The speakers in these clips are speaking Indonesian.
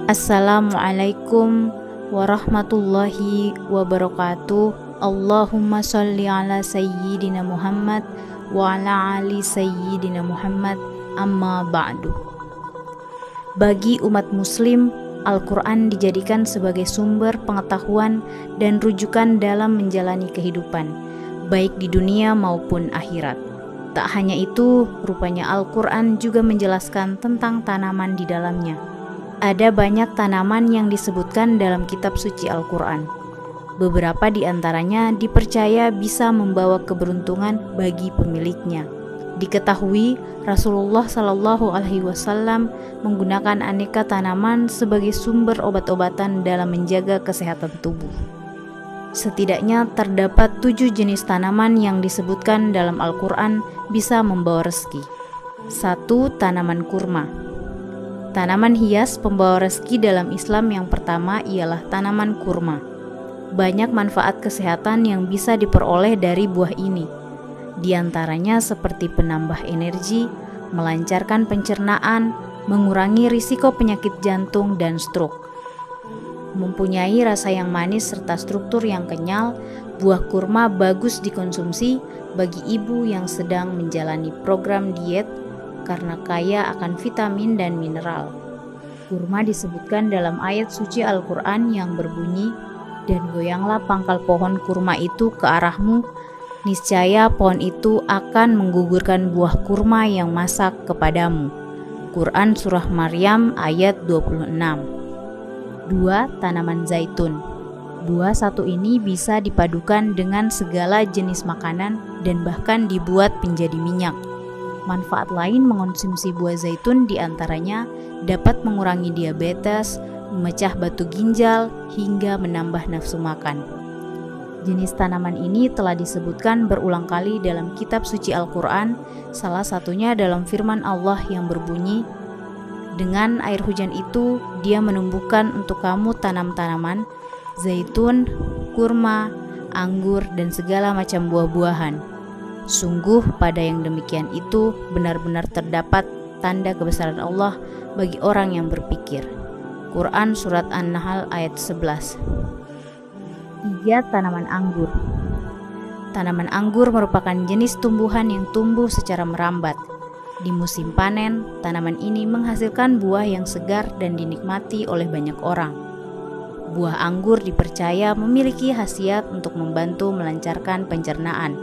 Assalamualaikum warahmatullahi wabarakatuh. Allahumma sholli ala sayyidina Muhammad wa ala ali sayyidina Muhammad, amma ba'du. Bagi umat muslim, Al-Quran dijadikan sebagai sumber pengetahuan dan rujukan dalam menjalani kehidupan, baik di dunia maupun akhirat. Tak hanya itu, rupanya Al-Quran juga menjelaskan tentang tanaman di dalamnya. Ada banyak tanaman yang disebutkan dalam kitab suci Al-Quran. Beberapa di antaranya dipercaya bisa membawa keberuntungan bagi pemiliknya. Diketahui Rasulullah Shallallahu Alaihi Wasallam menggunakan aneka tanaman sebagai sumber obat-obatan dalam menjaga kesehatan tubuh. Setidaknya terdapat 7 jenis tanaman yang disebutkan dalam Al-Quran bisa membawa rezeki. 1. Tanaman kurma. Tanaman hias pembawa rezeki dalam Islam yang pertama ialah tanaman kurma. Banyak manfaat kesehatan yang bisa diperoleh dari buah ini. Di antaranya seperti penambah energi, melancarkan pencernaan, mengurangi risiko penyakit jantung dan stroke. Mempunyai rasa yang manis serta struktur yang kenyal, buah kurma bagus dikonsumsi bagi ibu yang sedang menjalani program diet karena kaya akan vitamin dan mineral. Kurma disebutkan dalam ayat suci Al-Quran yang berbunyi, "Dan goyanglah pangkal pohon kurma itu ke arahmu, niscaya pohon itu akan menggugurkan buah kurma yang masak kepadamu." Quran Surah Maryam ayat 26. 2. Tanaman zaitun. Buah satu ini bisa dipadukan dengan segala jenis makanan dan bahkan dibuat menjadi minyak. Manfaat lain mengonsumsi buah zaitun diantaranya dapat mengurangi diabetes, memecah batu ginjal, hingga menambah nafsu makan. Jenis tanaman ini telah disebutkan berulang kali dalam kitab suci Al-Quran, salah satunya dalam firman Allah yang berbunyi, "Dengan air hujan itu, Dia menumbuhkan untuk kamu tanam-tanaman, zaitun, kurma, anggur, dan segala macam buah-buahan. Sungguh pada yang demikian itu benar-benar terdapat tanda kebesaran Allah bagi orang yang berpikir." Quran Surat An-Nahl ayat 11. 3. Tanaman anggur. Tanaman anggur merupakan jenis tumbuhan yang tumbuh secara merambat. Di musim panen, tanaman ini menghasilkan buah yang segar dan dinikmati oleh banyak orang. Buah anggur dipercaya memiliki khasiat untuk membantu melancarkan pencernaan,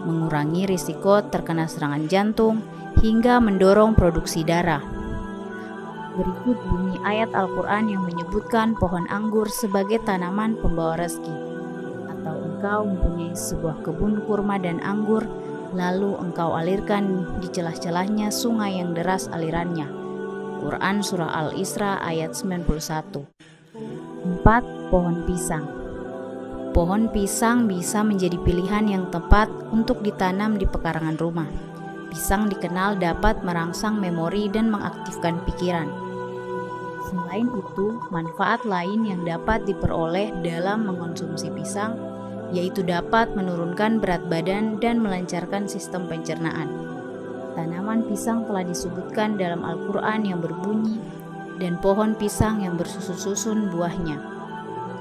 mengurangi risiko terkena serangan jantung, hingga mendorong produksi darah. Berikut bunyi ayat Al-Quran yang menyebutkan pohon anggur sebagai tanaman pembawa rezeki. Atau engkau mempunyai sebuah kebun kurma dan anggur, lalu engkau alirkan di celah-celahnya sungai yang deras alirannya. Quran Surah Al-Isra ayat 91. 4. Pohon pisang. Pohon pisang bisa menjadi pilihan yang tepat untuk ditanam di pekarangan rumah. Pisang dikenal dapat merangsang memori dan mengaktifkan pikiran. Selain itu, manfaat lain yang dapat diperoleh dalam mengonsumsi pisang, yaitu dapat menurunkan berat badan dan melancarkan sistem pencernaan. Tanaman pisang telah disebutkan dalam Al-Quran yang berbunyi, "Dan pohon pisang yang bersusun-susun buahnya."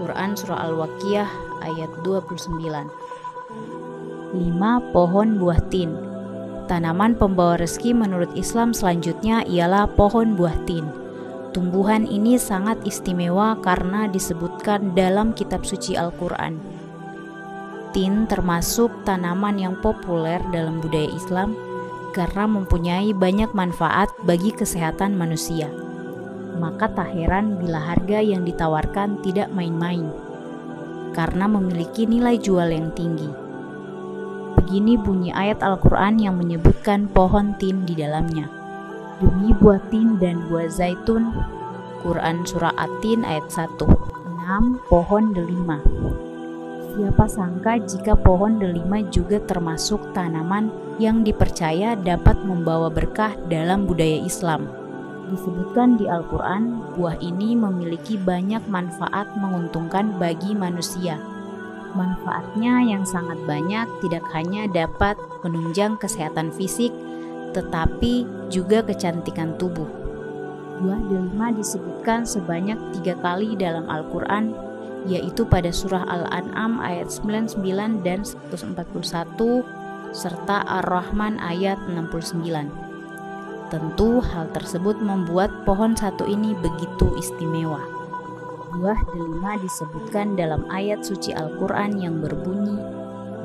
Quran Surah Al-Waqiah ayat 29. 5. Pohon buah tin. Tanaman pembawa rezeki menurut Islam selanjutnya ialah pohon buah tin. Tumbuhan ini sangat istimewa karena disebutkan dalam kitab suci Al-Quran. Tin termasuk tanaman yang populer dalam budaya Islam karena mempunyai banyak manfaat bagi kesehatan manusia. Maka tak heran bila harga yang ditawarkan tidak main-main, karena memiliki nilai jual yang tinggi. Begini bunyi ayat Al-Quran yang menyebutkan pohon tin di dalamnya. Demi buah tin dan buah zaitun. Quran Surah At-Tin ayat 1. 6. Pohon delima. Siapa sangka jika pohon delima juga termasuk tanaman yang dipercaya dapat membawa berkah dalam budaya Islam. Disebutkan di Al-Quran, buah ini memiliki banyak manfaat menguntungkan bagi manusia. Manfaatnya yang sangat banyak tidak hanya dapat menunjang kesehatan fisik, tetapi juga kecantikan tubuh. Buah delima disebutkan sebanyak 3 kali dalam Al-Quran, yaitu pada surah Al-An'am ayat 99 dan 141 serta Ar-Rahman ayat 69. Tentu hal tersebut membuat pohon satu ini begitu istimewa. Buah delima disebutkan dalam ayat suci Al-Quran yang berbunyi,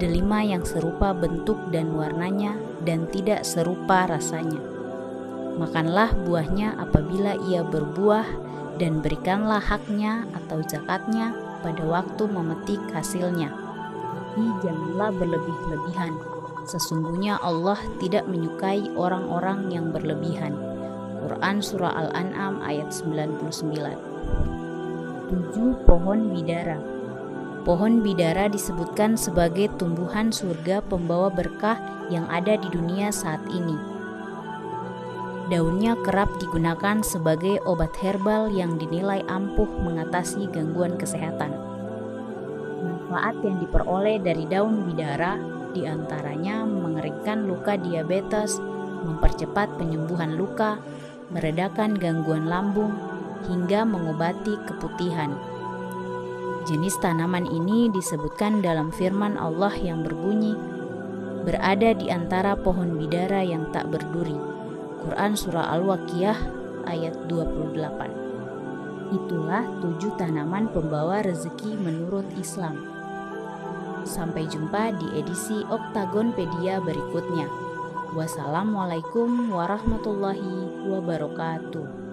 delima yang serupa bentuk dan warnanya dan tidak serupa rasanya. Makanlah buahnya apabila ia berbuah dan berikanlah haknya atau zakatnya pada waktu memetik hasilnya. Tapi janganlah berlebih-lebihan. Sesungguhnya Allah tidak menyukai orang-orang yang berlebihan. Quran Surah Al-An'am ayat 99. 7. Pohon bidara. Pohon bidara disebutkan sebagai tumbuhan surga pembawa berkah yang ada di dunia saat ini. Daunnya kerap digunakan sebagai obat herbal yang dinilai ampuh mengatasi gangguan kesehatan. Manfaat yang diperoleh dari daun bidara diantaranya mengeringkan luka diabetes, mempercepat penyembuhan luka, meredakan gangguan lambung, hingga mengobati keputihan. Jenis tanaman ini disebutkan dalam firman Allah yang berbunyi, berada di antara pohon bidara yang tak berduri. Quran Surah Al-Waqiah ayat 28. Itulah 7 tanaman pembawa rezeki menurut Islam. Sampai jumpa di edisi Oktagonpedia berikutnya. Wassalamualaikum warahmatullahi wabarakatuh.